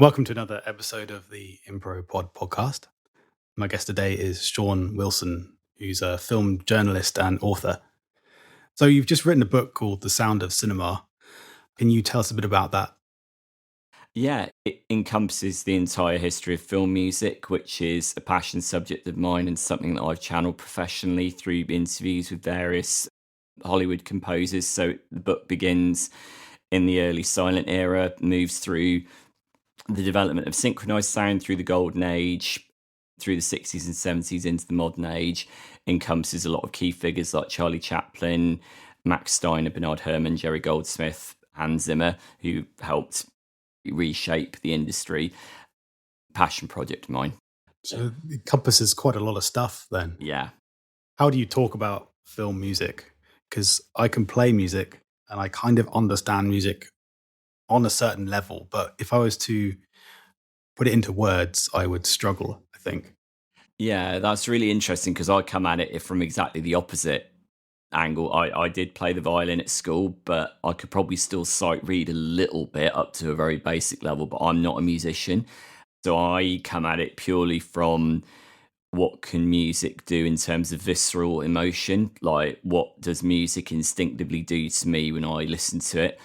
Welcome to another episode of the Impro Pod podcast. My guest today is Sean Wilson, who's a film journalist and author. So you've just written a book called The Sound of Cinema. Can you tell us a bit about that? Yeah, it encompasses the entire history of film music, which is a passion subject of mine and something that I've channeled professionally through interviews with various Hollywood composers. So the book begins in the early silent era, moves through the development of synchronized sound through the golden age, through the 60s and 70s into the modern age, encompasses a lot of key figures like Charlie Chaplin, Max Steiner, Bernard Herrmann, Jerry Goldsmith, Hans Zimmer, who helped reshape the industry. Passion project of mine. So it encompasses quite a lot of stuff then. Yeah. How do you talk about film music? Because I can play music and I kind of understand music on a certain level, but if I was to put it into words, I would struggle, I think. Yeah, that's really interesting because I come at it from exactly the opposite angle. I did play the violin at school, but I could probably still sight read a little bit up to a very basic level, but I'm not a musician. So I come at it purely from what can music do in terms of visceral emotion? Like, what does music instinctively do to me when I listen to it?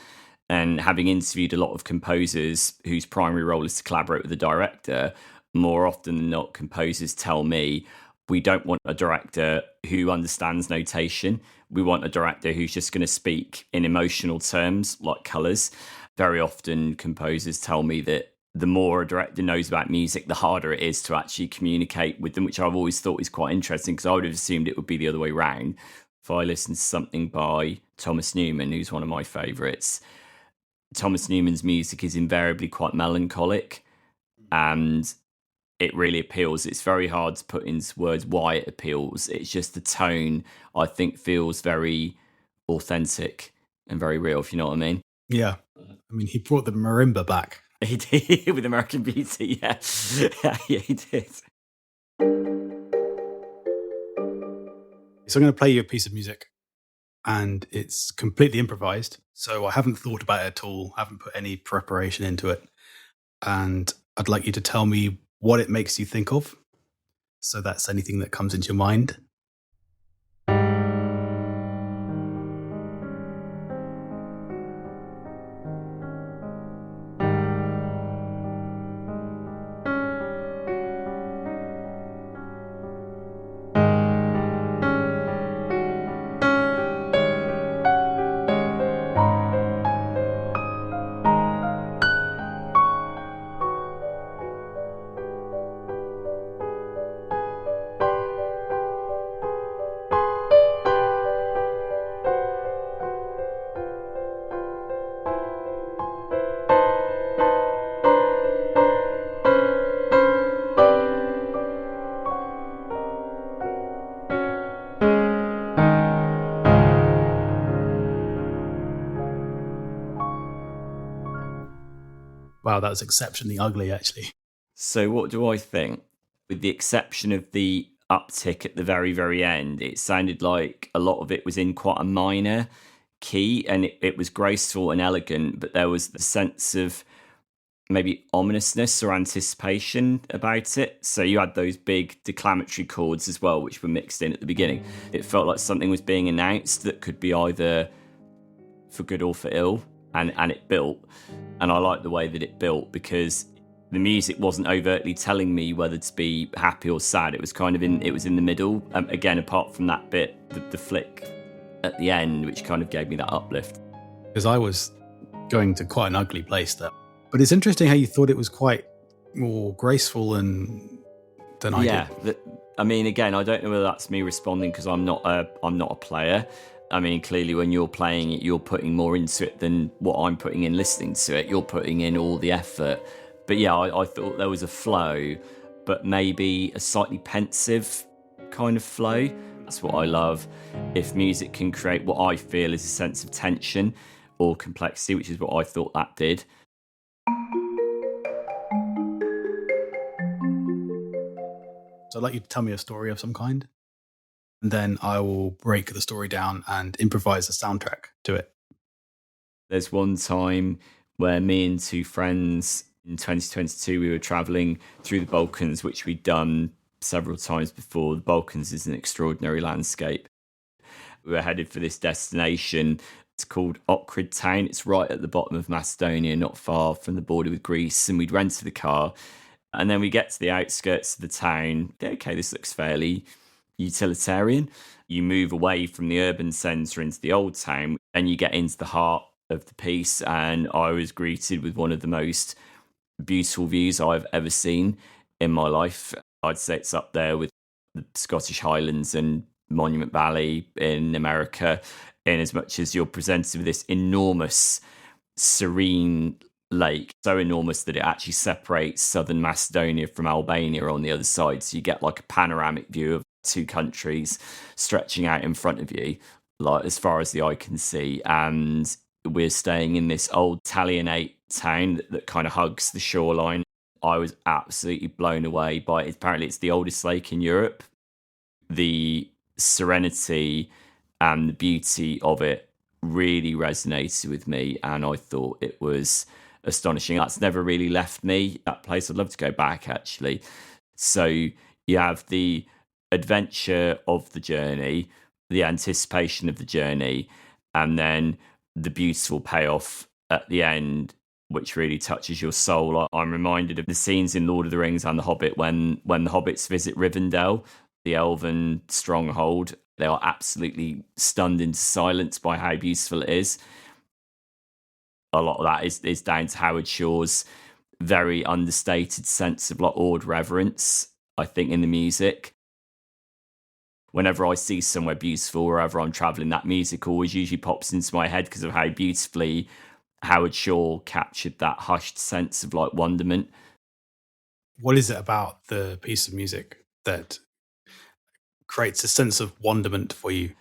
And having interviewed a lot of composers whose primary role is to collaborate with the director, more often than not, composers tell me, we don't want a director who understands notation. We want a director who's just going to speak in emotional terms, like colours. Very often, composers tell me that the more a director knows about music, the harder it is to actually communicate with them, which I've always thought is quite interesting because I would have assumed it would be the other way around. If I listen to something by Thomas Newman, who's one of my favourites, Thomas Newman's music is invariably quite melancholic and it really appeals. It's very hard to put into words why it appeals. It's just the tone, I think, feels very authentic and very real, if you know what I mean. Yeah. I mean, he brought the marimba back. He did with American Beauty, yeah. Yeah, he did. So I'm going to play you a piece of music and it's completely improvised. So I haven't thought about it at all, haven't put any preparation into it. And I'd like you to tell me what it makes you think of. So that's anything that comes into your mind. Wow, that was exceptionally ugly, actually. So what do I think? With the exception of the uptick at the very, very end, it sounded like a lot of it was in quite a minor key and it was graceful and elegant, but there was the sense of maybe ominousness or anticipation about it. So you had those big declamatory chords as well, which were mixed in at the beginning. It felt like something was being announced that could be either for good or for ill, and it built. And I like the way that it built because the music wasn't overtly telling me whether to be happy or sad. It was kind of in the middle. Again, apart from that bit, the flick at the end, which kind of gave me that uplift. Because I was going to quite an ugly place there. But it's interesting how you thought it was quite more graceful than I did. I mean, again, I don't know whether that's me responding because I'm not a player. I mean, clearly when you're playing it, you're putting more into it than what I'm putting in listening to it. You're putting in all the effort. But yeah, I thought there was a flow, but maybe a slightly pensive kind of flow. That's what I love. If music can create what I feel is a sense of tension or complexity, which is what I thought that did. So I'd like you to tell me a story of some kind. And then I will break the story down and improvise a soundtrack to it. There's one time where me and two friends In 2022, we were traveling through the Balkans, which we'd done several times before. The Balkans is an extraordinary landscape. We were headed for this destination. It's called Orcrid town. It's right at the bottom of Macedonia, not far from the border with Greece. And we'd rented the car. And then we get to the outskirts of the town. Okay, this looks fairly utilitarian. You move away from the urban centre into the old town and you get into the heart of the piece. And I was greeted with one of the most beautiful views I've ever seen in my life. I'd say it's up there with the Scottish Highlands and Monument Valley in America, in as much as you're presented with this enormous, serene lake, so enormous that it actually separates southern Macedonia from Albania on the other side. So you get like a panoramic view of two countries stretching out in front of you, like as far as the eye can see. And we're staying in this old Italianate town that kind of hugs the shoreline. I was absolutely blown away by it. Apparently, it's the oldest lake in Europe. The serenity and the beauty of it really resonated with me, and I thought it was astonishing. That's never really left me, that place. I'd love to go back, actually. So you have the adventure of the journey, the anticipation of the journey, and then the beautiful payoff at the end, which really touches your soul. I'm reminded of the scenes in Lord of the Rings and The Hobbit when the hobbits visit Rivendell, the elven stronghold. They are absolutely stunned into silence by how beautiful it is. A lot of that is down to Howard Shore's very understated sense of like awed reverence, I think, in the music. Whenever I see somewhere beautiful, wherever I'm traveling, that music always usually pops into my head because of how beautifully Howard Shore captured that hushed sense of like wonderment. What is it about the piece of music that creates a sense of wonderment for you?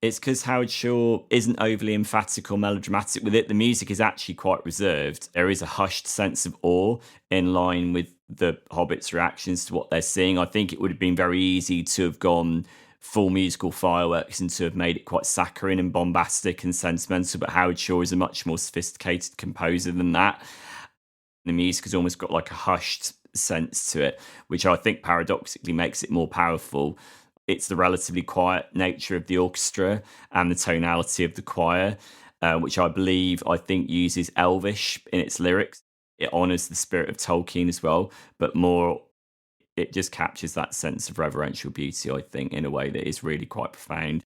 It's because Howard Shore isn't overly emphatic or melodramatic with it. The music is actually quite reserved. There is a hushed sense of awe in line with the Hobbits' reactions to what they're seeing. I think it would have been very easy to have gone full musical fireworks and to have made it quite saccharine and bombastic and sentimental, but Howard Shore is a much more sophisticated composer than that. The music has almost got like a hushed sense to it, which I think paradoxically makes it more powerful. It's the relatively quiet nature of the orchestra and the tonality of the choir, which I think uses Elvish in its lyrics. It honours the spirit of Tolkien as well, but more, it just captures that sense of reverential beauty, I think, in a way that is really quite profound.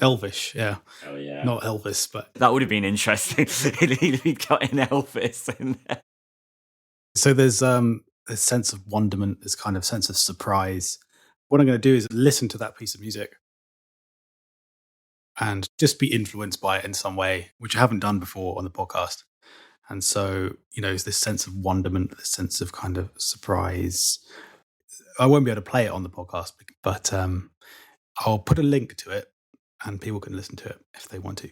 Elvish, yeah. Oh, yeah. Not Elvis, but... That would have been interesting. He'd got in Elvis in there. So there's a sense of wonderment, this kind of sense of surprise. What I'm going to do is listen to that piece of music and just be influenced by it in some way, which I haven't done before on the podcast. And so, it's this sense of wonderment, this sense of kind of surprise. I won't be able to play it on the podcast, but I'll put a link to it and people can listen to it if they want to.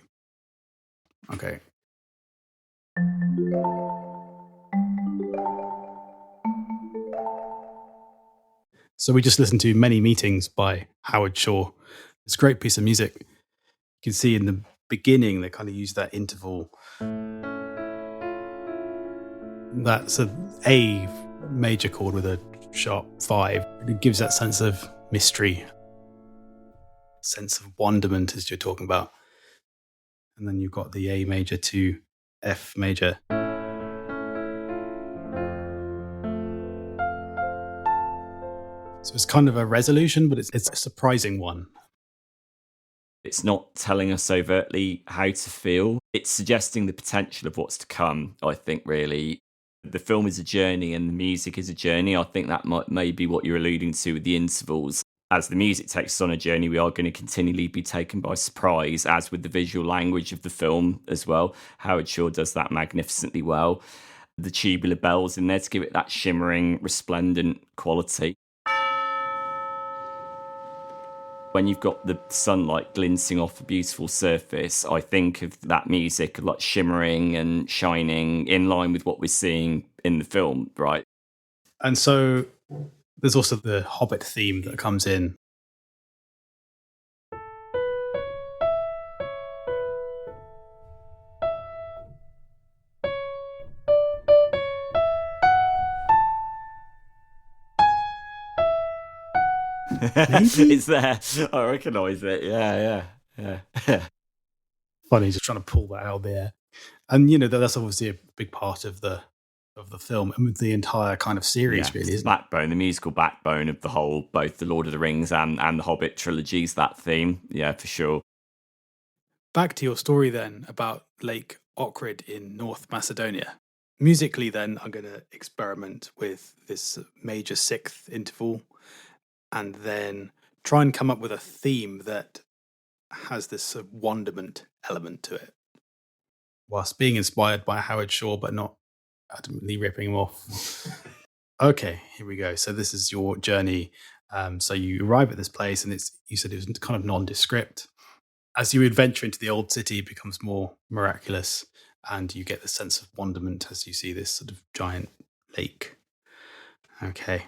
Okay. So we just listened to Many Meetings by Howard Shore. It's a great piece of music. You can see in the beginning, they kind of use that interval. That's A major chord with a sharp 5. It gives that sense of mystery, sense of wonderment as you're talking about. And then you've got the A major to F major. So it's kind of a resolution, but it's a surprising one. It's not telling us overtly how to feel. It's suggesting the potential of what's to come, I think, really. The film is a journey and the music is a journey. I think that may be what you're alluding to with the intervals. As the music takes us on a journey, we are going to continually be taken by surprise, as with the visual language of the film as well. Howard Shore does that magnificently well. The tubular bells in there to give it that shimmering, resplendent quality. When you've got the sunlight glinting off a beautiful surface, I think of that music like shimmering and shining in line with what we're seeing in the film, right? And so there's also the Hobbit theme that comes in. Maybe? It's there. I recognise it. Yeah. Funny, just trying to pull that out of the air. And that's obviously a big part of the film and the entire kind of series, Yeah, really, it's the isn't it? backbone, the musical backbone of the whole, both the Lord of the Rings and the Hobbit trilogies, that theme. Yeah, for sure. Back to your story then about Lake Ohrid in North Macedonia. Musically, then, I'm going to experiment with this major sixth interval and then try and come up with a theme that has this sort of wonderment element to it, whilst being inspired by Howard Shore, but not ultimately ripping him off. Okay, here we go. So this is your journey. So you arrive at this place, and you said it was kind of nondescript. As you adventure into the old city, it becomes more miraculous, and you get the sense of wonderment as you see this sort of giant lake. Okay.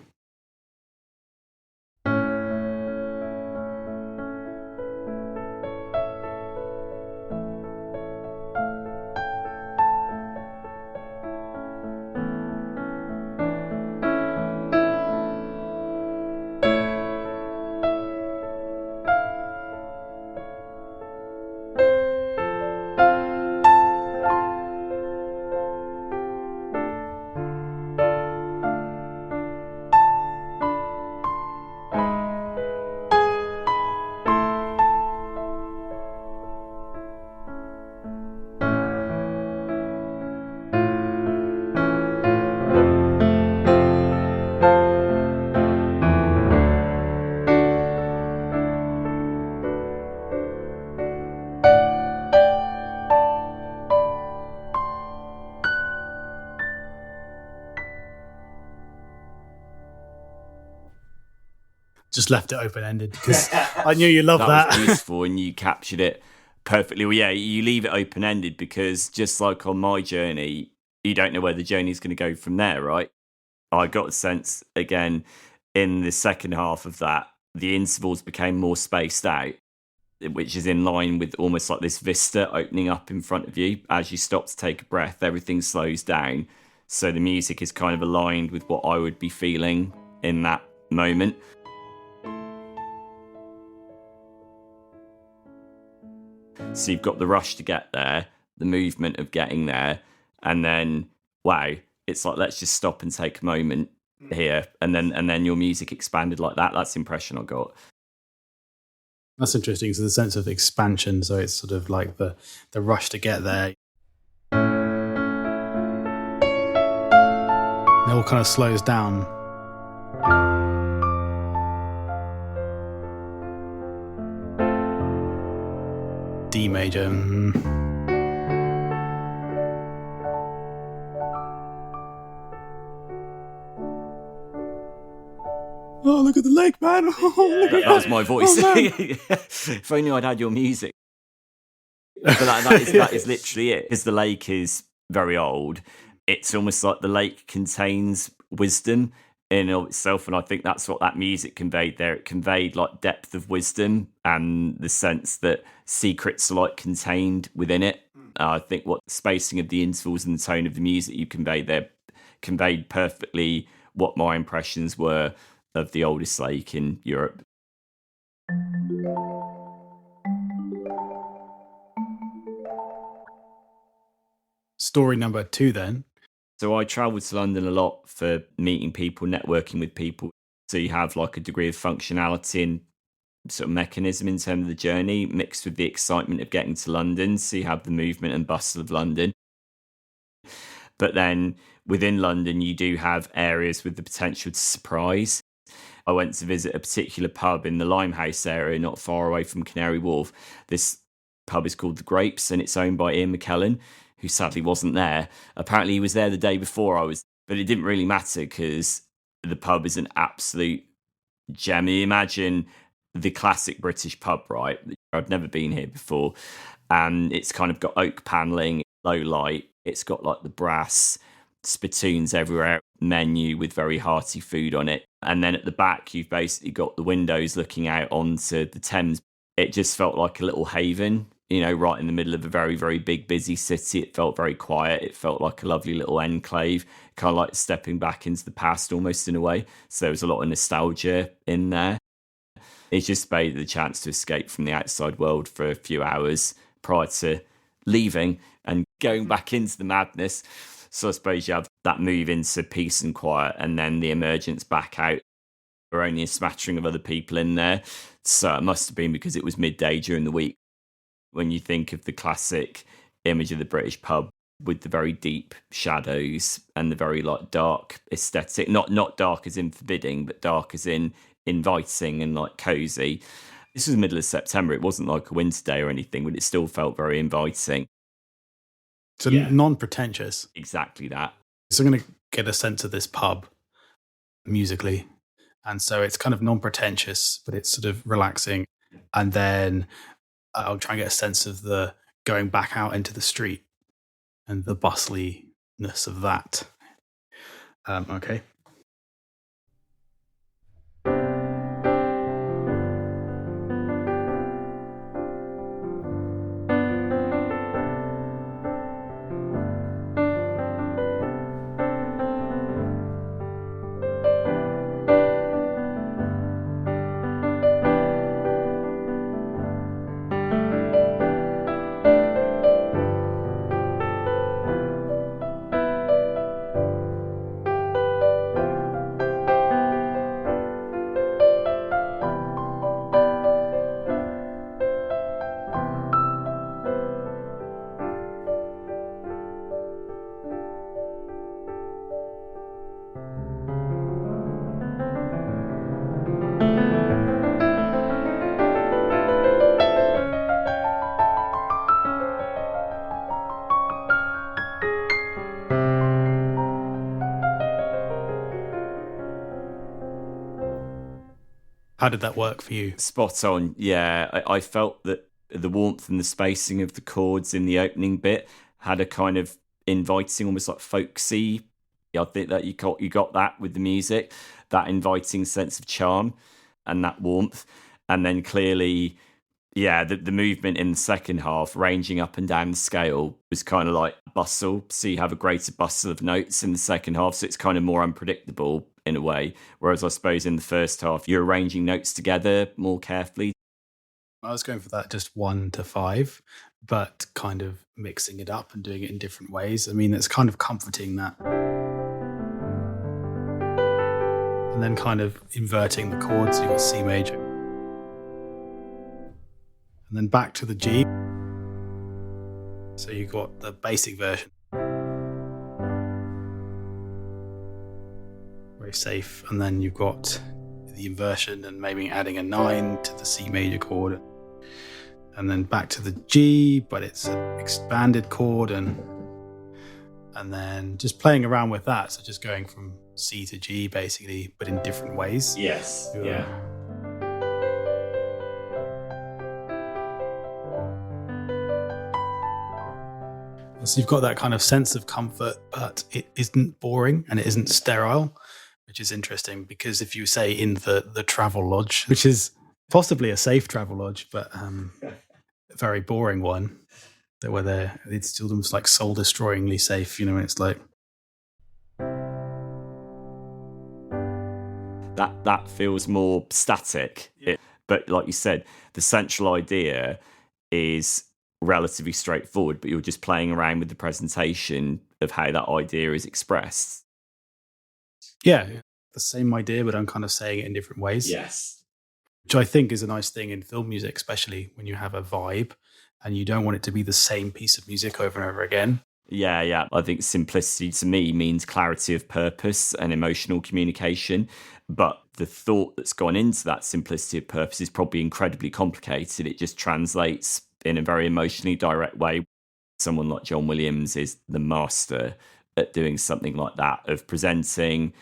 Just left it open-ended because I knew you loved that. Was beautiful, and you captured it perfectly. Well, yeah, you leave it open-ended because just like on my journey, you don't know where the journey's going to go from there, right? I got a sense, again, in the second half of that, the intervals became more spaced out, which is in line with almost like this vista opening up in front of you. As you stop to take a breath, everything slows down. So the music is kind of aligned with what I would be feeling in that moment. So you've got the rush to get there, the movement of getting there, and then, wow, it's like, let's just stop and take a moment here. And then your music expanded like that. That's the impression I got. That's interesting. So the sense of expansion. So it's sort of like the rush to get there. It all kind of slows down. D major. Oh, look at the lake, man. Oh, that was my voice. If only I'd had your music. But that is literally it. Because the lake is very old. It's almost like the lake contains wisdom in and of itself, and I think that's what that music conveyed there. It conveyed like depth of wisdom and the sense that secrets are like contained within it. I think what spacing of the intervals and the tone of the music you conveyed there conveyed perfectly what my impressions were of the oldest lake in Europe. Story number 2 then. So I travelled to London a lot for meeting people, networking with people. So you have like a degree of functionality and sort of mechanism in terms of the journey mixed with the excitement of getting to London. So you have the movement and bustle of London. But then within London, you do have areas with the potential to surprise. I went to visit a particular pub in the Limehouse area, not far away from Canary Wharf. This pub is called The Grapes, and it's owned by Ian McKellen, who sadly wasn't there. Apparently he was there the day before I was, but it didn't really matter because the pub is an absolute gem. You imagine the classic British pub, right? I'd never been here before. And it's kind of got oak panelling, low light. It's got like the brass spittoons everywhere, menu with very hearty food on it. And then at the back, you've basically got the windows looking out onto the Thames. It just felt like a little haven, you know, right in the middle of a very, very big, busy city. It felt very quiet. It felt like a lovely little enclave, kind of like stepping back into the past almost in a way. So there was a lot of nostalgia in there. It's just made the chance to escape from the outside world for a few hours prior to leaving and going back into the madness. So I suppose you have that move into peace and quiet, and then the emergence back out. There were only a smattering of other people in there. So it must have been because it was midday during the week. When you think of the classic image of the British pub with the very deep shadows and the very like dark aesthetic, not dark as in forbidding, but dark as in inviting and like cozy. This was the middle of September. It wasn't like a winter day or anything, but it still felt very inviting. So non-pretentious. Exactly that. So I'm going to get a sense of this pub musically. And so it's kind of non-pretentious, but it's sort of relaxing. And then I'll try and get a sense of the going back out into the street and the bustliness of that. Okay. How did that work for you? Spot on. Yeah, I felt that the warmth and the spacing of the chords in the opening bit had a kind of inviting, almost like folksy. I think that you got that with the music, that inviting sense of charm and that warmth. And then clearly, yeah, the movement in the second half, ranging up and down the scale, was kind of like bustle. So you have a greater bustle of notes in the second half. So it's kind of more unpredictable in a way. Whereas I suppose in the first half, you're arranging notes together more carefully. I was going for that just 1 to 5, but kind of mixing it up and doing it in different ways. I mean, it's kind of comforting that. And then kind of inverting the chords. You've got C major. And then back to the G. So you've got the basic version. Very safe. And then you've got the inversion and maybe adding a 9 to the C major chord. And then back to the G, but it's an expanded chord, and then just playing around with that. So just going from C to G basically, but in different ways. Yes. Yeah. So you've got that kind of sense of comfort, but it isn't boring and it isn't sterile, which is interesting because if you say in the travel lodge, which is possibly a safe travel lodge, but a very boring one, that where it's almost like soul destroyingly safe, it's like that feels more static. But like you said, the central idea is relatively straightforward, but you're just playing around with the presentation of how that idea is expressed. Yeah, the same idea, but I'm kind of saying it in different ways. Yes. Which I think is a nice thing in film music, especially when you have a vibe and you don't want it to be the same piece of music over and over again. Yeah. I think simplicity to me means clarity of purpose and emotional communication. But the thought that's gone into that simplicity of purpose is probably incredibly complicated. It just translates in a very emotionally direct way. Someone like John Williams is the master at doing something like that, of presenting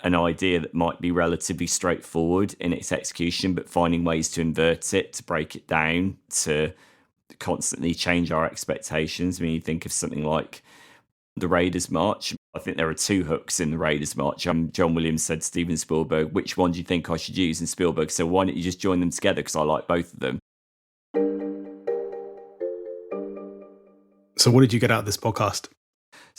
an idea that might be relatively straightforward in its execution, but finding ways to invert it, to break it down, to constantly change our expectations. When you think of something like the Raiders March, I think there are 2 hooks in the Raiders March. John Williams said to Steven Spielberg, which one do you think I should use? And Spielberg said, why don't you just join them together, because I like both of them. So what did you get out of this podcast?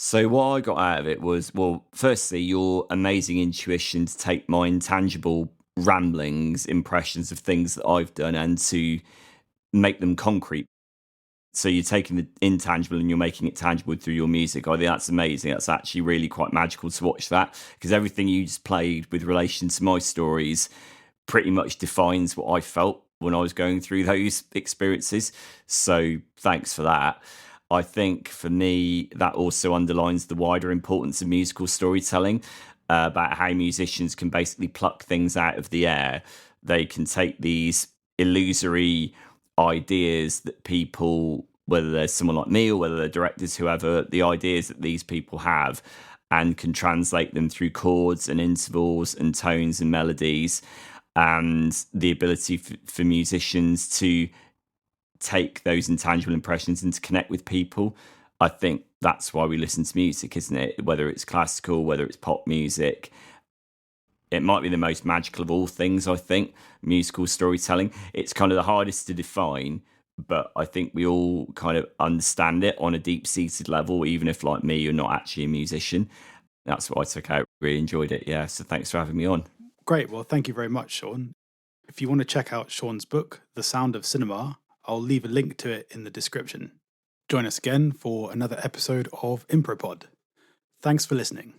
So what I got out of it was, well, firstly, your amazing intuition to take my intangible ramblings, impressions of things that I've done, and to make them concrete. So you're taking the intangible and you're making it tangible through your music. I think that's amazing. That's actually really quite magical to watch that, because everything you just played with relation to my stories pretty much defines what I felt when I was going through those experiences. So thanks for that. I think for me, that also underlines the wider importance of musical storytelling, about how musicians can basically pluck things out of the air. They can take these illusory ideas that people, whether there's someone like me or whether they're directors, whoever, the ideas that these people have, and can translate them through chords and intervals and tones and melodies, and the ability for musicians to take those intangible impressions and to connect with people. I think that's why we listen to music, isn't it? Whether it's classical, whether it's pop music, it might be the most magical of all things, I think, musical storytelling. It's kind of the hardest to define, but I think we all kind of understand it on a deep-seated level, even if, like me, you're not actually a musician. That's what I took out. Really enjoyed it. Yeah, so thanks for having me on. Great. Well, thank you very much, Sean. If you want to check out Sean's book, The Sound of Cinema, I'll leave a link to it in the description. Join us again for another episode of ImproPod. Thanks for listening.